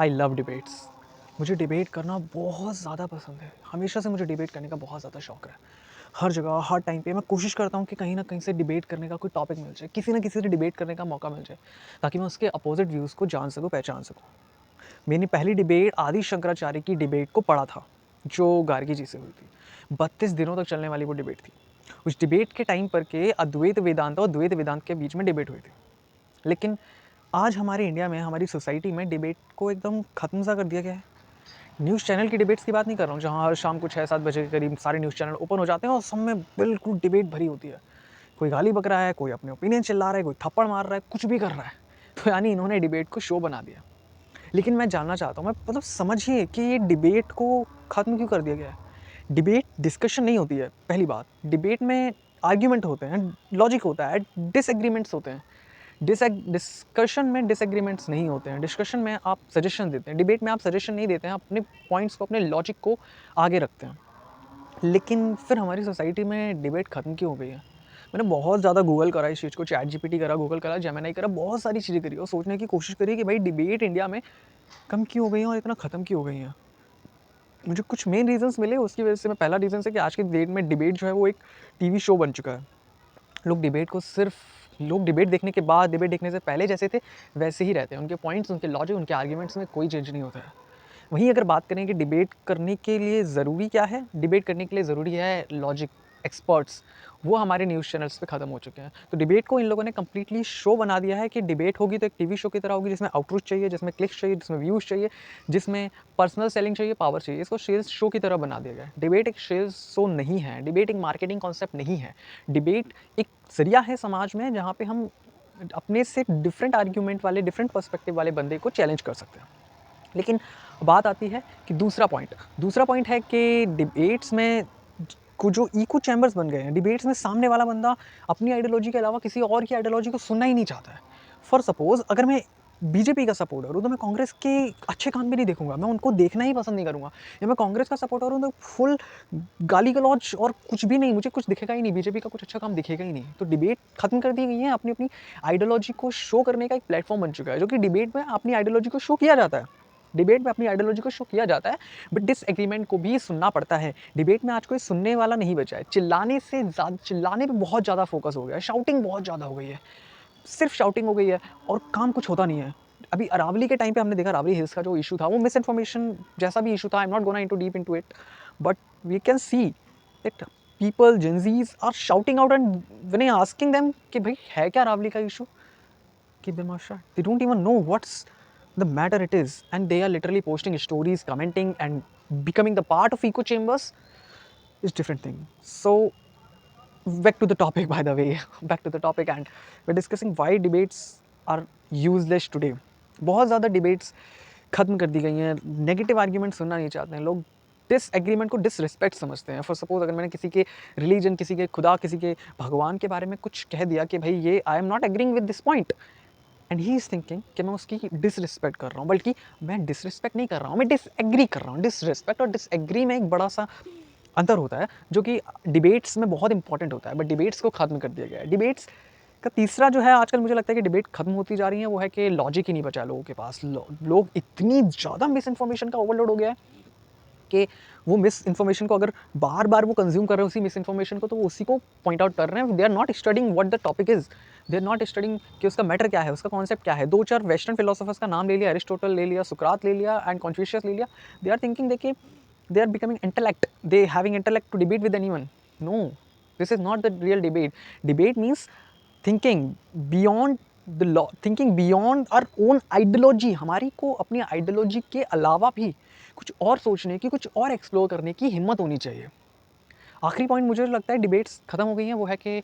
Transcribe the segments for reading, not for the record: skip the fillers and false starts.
I love debates. मुझे debate करना बहुत ज़्यादा पसंद है। हमेशा से मुझे डिबेट करने का बहुत ज़्यादा शौक है। हर जगह, हर टाइम पे मैं कोशिश करता हूँ कि कहीं न कहीं से डिबेट करने का कोई टॉपिक मिल जाए, किसी न किसी से डिबेट करने का मौका मिल जाए, ताकि मैं उसके अपोज़िट व्यूज़ को जान सकूँ, पहचान सकूँ। मैंने पहली डिबेट आदि शंकराचार्य की डिबेट को पढ़ा था, जो गार्गी जी से हुई थी। 32 दिनों तक चलने वाली वो डिबेट थी। उस डिबेट के टाइम पर के अद्वैत वेदांत और द्वैत वेदांत के बीच में डिबेट हुई थी। लेकिन आज हमारे इंडिया में, हमारी सोसाइटी में डिबेट को एकदम ख़त्म सा कर दिया गया है। न्यूज़ चैनल की डिबेट्स की बात नहीं कर रहा हूँ, जहाँ हर शाम को 6-7 बजे के करीब सारे न्यूज़ चैनल ओपन हो जाते हैं और सब में बिल्कुल डिबेट भरी होती है। कोई गाली बक रहा है, कोई अपने ओपिनियन चिल्ला रहा है, कोई थप्पड़ मार रहा है, कुछ भी कर रहा है। तो यानी इन्होंने डिबेट को शो बना दिया। लेकिन मैं जानना चाहता हूँ, मैं मतलब समझिए कि ये डिबेट को ख़त्म क्यों कर दिया गया है? डिबेट डिस्कशन नहीं होती है, पहली बात। डिबेट में आर्ग्यूमेंट होते हैं, लॉजिक होता है, डिसएग्रीमेंट्स होते हैं। डिस्कशन में डिसएग्रीमेंट्स नहीं होते हैं। डिस्कशन में आप सजेशन देते हैं, डिबेट में आप सजेशन नहीं देते हैं, अपने पॉइंट्स को, अपने लॉजिक को आगे रखते हैं। लेकिन फिर हमारी सोसाइटी में डिबेट ख़त्म क्यों हो गई है? मैंने बहुत ज़्यादा गूगल करा इस चीज़ को, चैट जीपीटी करा, गूगल करा, जेमिनी करा, बहुत सारी चीज़ें करी और सोचने की कोशिश करी कि भाई डिबेट इंडिया में कम क्यों हो गई हैं और इतना ख़त्म क्यों हो गई हैं? मुझे कुछ मेन रीज़न्स मिले, उसकी वजह से मैं पहला रीज़न है कि आज की डेट में डिबेट जो है वो एक टीवी शो बन चुका है। लोग डिबेट देखने के बाद, डिबेट देखने से पहले जैसे थे, वैसे ही रहते हैं। उनके पॉइंट्स, उनके लॉजिक, उनके आर्ग्यूमेंट्स में कोई चेंज नहीं होता है। वहीं अगर बात करें कि डिबेट करने के लिए ज़रूरी क्या है? डिबेट करने के लिए ज़रूरी है लॉजिक, एक्सपर्ट्स, वो हमारे न्यूज़ चैनल्स पे ख़त्म हो चुके हैं। तो डिबेट को इन लोगों ने कंप्लीटली शो बना दिया है कि डिबेट होगी तो एक टीवी शो की तरह होगी, जिसमें आउटरीच चाहिए, जिसमें क्लिक्स चाहिए, जिसमें व्यूज़ चाहिए, जिसमें पर्सनल सेलिंग चाहिए, पावर चाहिए। इसको सेल्स शो की तरह बना दिया गया है। डिबेट एक सेल्स शो नहीं है, डिबेट एक मार्केटिंग कॉन्सेप्ट नहीं है। डिबेट एक ज़रिया है समाज में, जहाँ पे हम अपने से डिफरेंट आर्ग्यूमेंट वाले, डिफरेंट पर्सपेक्टिव वाले बंदे को चैलेंज कर सकते हैं। लेकिन बात आती है कि दूसरा पॉइंट है कि डिबेट्स में जो इको चैम्बर्स बन गए हैं, डिबेट्स में सामने वाला बंदा अपनी आइडियोलॉजी के अलावा किसी और की आइडियोलॉजी को सुनना ही नहीं चाहता है। फॉर सपोज अगर मैं बीजेपी का सपोर्टर हूँ तो मैं कांग्रेस के अच्छे काम भी नहीं देखूंगा, मैं उनको देखना ही पसंद नहीं करूंगा। या मैं कांग्रेस का सपोर्टर हूँ तो फुल गाली गलौज और कुछ भी नहीं, मुझे कुछ दिखेगा ही नहीं, बीजेपी का कुछ अच्छा काम दिखेगा ही नहीं। तो डिबेट खत्म कर दी गई है, अपनी अपनी आइडियोलॉजी को शो करने का एक प्लेटफॉर्म बन चुका है, जो कि डिबेट में अपनी आइडियोलॉजी को शो किया जाता है। डिबेट में अपनी आइडियोलॉजी को शो किया जाता है, बट डिसएग्रीमेंट को भी सुनना पड़ता है। डिबेट में आज कोई सुनने वाला नहीं बचा है। चिल्लाने पे बहुत ज़्यादा फोकस हो गया है, शाउटिंग बहुत ज़्यादा हो गई है, सिर्फ शाउटिंग हो गई है और काम कुछ होता नहीं है। अभी अरावली के टाइम पे हमने देखा, रावली हिल्स का जो इशू था, वो मिस इन्फॉर्मेशन जैसा भी इशू था। I am not gonna into deep into it, but we can see that people, Gen Zs are shouting out and when I asking them कि भाई है क्या रावली का issue, keep them mouth shut. They don't even know what's the matter it is, and they are literally posting stories, commenting, and becoming the part of echo chambers is different thing. So back to the topic, by the way, back to the topic, and we're discussing why debates are useless today. बहुत ज़्यादा debates ख़त्म कर दी गई हैं, negative argument सुनना नहीं चाहते हैं लोग, डिसएग्रीमेंट को डिसरिस्पेक्ट समझते हैं। फॉर सपोज अगर मैंने किसी के रिलीजन, किसी के खुदा, किसी के भगवान के बारे में कुछ कह दिया कि भाई ये आई am not agreeing with this point, and he is thinking कि मैं उसकी डिसरिस्पेक्ट कर रहा हूँ, बल्कि मैं डिसरिस्पेक्ट नहीं कर रहा हूँ, मैं डिसएग्री कर रहा हूँ। डिसरिस्पेक्ट और डिसएग्री में एक बड़ा सा अंतर होता है, जो कि डिबेट्स में बहुत इंपॉर्टेंट होता है, बट डिबेट्स को खत्म कर दिया गया है। डिबेट्स का तीसरा जो है, आजकल मुझे लगता है कि डिबेट खत्म होती जा रही है, वो है कि लॉजिक ही नहीं बचा लोगों के पास। लोग इतनी ज़्यादा मिस इन्फॉर्मेशन का ओवरलोड हो गया है कि वो मिस इन्फॉर्मेशन को अगर बार बार वो कंज्यूम कर रहे हैं, उसी मिस इन्फॉर्मेशन को, तो वो उसी को पॉइंट आउट कर रहे हैं। They are not studying what the topic is, they are not studying कि उसका मैटर क्या है, उसका कॉन्सेप्ट क्या है। दो चार वेस्टर्न फिलोसोफर्स का नाम ले लिया, एरिस्टोटल ले लिया, सुकरात ले लिया एंड कॉन्फ्यूशियस ले लिया। दे आर थिंकिंग देखिए, they are becoming intellect, they having intellect to debate with anyone. No, this is not the real debate. Debate means thinking beyond the law, thinking beyond our own ideology, हमारी को अपनी ideology के अलावा भी कुछ और सोचने की, कुछ और एक्सप्लोर करने की हिम्मत होनी चाहिए। आखिरी पॉइंट मुझे लगता है डिबेट्स खत्म हो गई हैं, वो है कि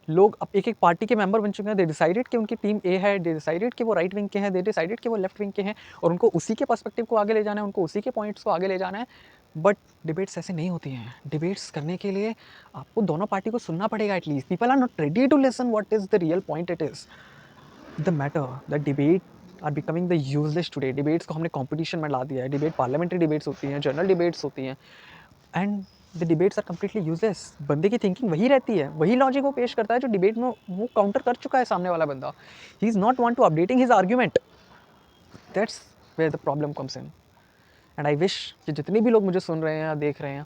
लोग अब एक एक पार्टी के मेंबर बन चुके हैं। दे डिसाइडेड कि उनकी टीम ए है, दे डिसाइडेड कि वो राइट विंग के हैं, दे डिसाइडेड कि वो लेफ्ट विंग के हैं, और उनको उसी के पर्सपेक्टिव को आगे ले जाना है, उनको उसी के पॉइंट्स को आगे ले जाना है। बट डिबेट्स ऐसे नहीं होती हैं। डिबेट्स करने के लिए आपको दोनों पार्टी को सुनना पड़ेगा at least. People are not ready to listen what is the real point it is the matter that debate are becoming the useless today. Debates को हमने कंपटीशन में ला दिया है। डिबेट पार्लियामेंट्री डिबेट्स होती हैं, जनरल डिबेट्स होती हैं, and the debates are completely useless. बंदे की थिंकिंग वही रहती है, वही लॉजिक वो पेश करता है जो डिबेट में वो काउंटर कर चुका है सामने वाला बंदा। He is not want to updating his argument. That's where the problem comes in. And I wish कि जितने भी लोग मुझे सुन रहे हैं या देख रहे हैं,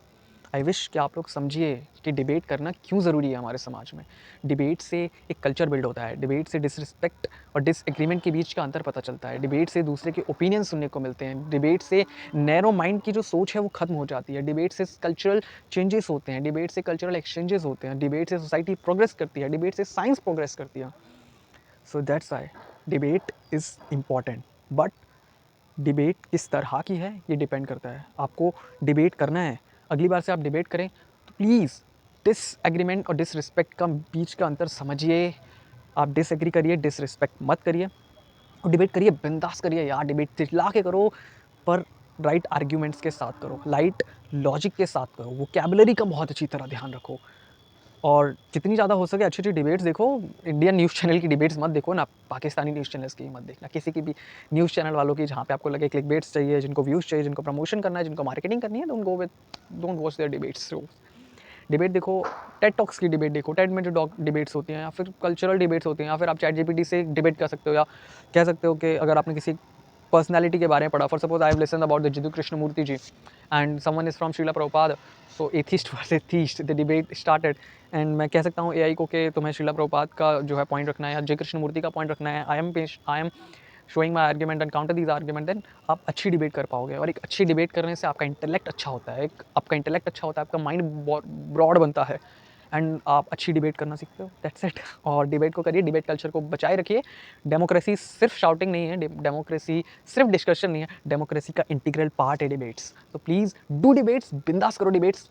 आई विश कि आप लोग समझिए कि डिबेट करना क्यों ज़रूरी है हमारे समाज में। डिबेट से एक कल्चर बिल्ड होता है, डिबेट से डिसरिस्पेक्ट और डिसएग्रीमेंट के बीच का अंतर पता चलता है, डिबेट से दूसरे के ओपिनियन सुनने को मिलते हैं, डिबेट से नैरो माइंड की जो सोच है वो खत्म हो जाती है, डिबेट से कल्चरल चेंजेस होते हैं, डिबेट से कल्चरल एक्सचेंजेस होते हैं, डिबेट से सोसाइटी प्रोग्रेस करती है, डिबेट से साइंस प्रोग्रेस करती है। So that's why debate is important. But debate किस तरह की है ये डिपेंड करता है। आपको डिबेट करना है, अगली बार से आप डिबेट करें तो प्लीज़ डिसएग्रीमेंट और डिसरिस्पेक्ट का बीच का अंतर समझिए। आप डिसएग्री करिए, डिसरिस्पेक्ट मत करिए, और डिबेट करिए, बिंदास करिए यार, डिबेट चिल्ला के करो, पर राइट आर्ग्यूमेंट्स के साथ करो, लाइट लॉजिक के साथ करो, वोकैबुलरी का बहुत अच्छी तरह ध्यान रखो। और जितनी ज़्यादा हो सके अच्छी-अच्छी डिबेट्स देखो। इंडियन न्यूज़ चैनल की डिबेट्स मत देखो ना, पाकिस्तानी न्यूज़ चैनल्स की मत देखना, किसी की भी न्यूज़ चैनल वालों की जहाँ पे आपको लगे क्लिकबेट्स चाहिए, जिनको व्यूज़ चाहिए, जिनको प्रमोशन करना है, जिनको मार्केटिंग करनी है, don't watch their debates. So debate देखो, टेड टॉक्स की डिबेट देखो, टेड में जो डिबेट्स होती हैं, या फिर कल्चरल डिबेट्स होती हैं, या फिर आप चैट जीपीटी से डिबेट कर सकते हो, या कह सकते हो कि अगर आपने किसी पर्सनैलिटी के बारे में पढ़ा, for suppose I have listen about the Jiddu Krishnamurti ji and someone is from Srila Prabhupada, so atheist versus theist the debate started. And मैं कह सकता हूँ एआई को कि तुम्हें श्रीला प्रभुपाद का जो है पॉइंट रखना है या जय कृष्णमूर्ति का पॉइंट रखना है, I am showing my argument and counter these argument, then आप अच्छी डिबेट कर पाओगे। और एक अच्छी डिबेट करने से आपका इंटेलेक्ट अच्छा होता है, आपका इंटेलेक्ट अच्छा होता है, आपका माइंड ब्रॉड बनता है, एंड आप अच्छी डिबेट करना सीखते हो। That's it. और डिबेट को करिए, डिबेट कल्चर को बचाए रखिए। डेमोक्रेसी सिर्फ शाउटिंग नहीं है, डेमोक्रेसी सिर्फ डिस्कशन नहीं है, डेमोक्रेसी का इंटीग्रल पार्ट है डिबेट्स। तो प्लीज़ डू डिबेट्स, बिंदास करो डिबेट्स,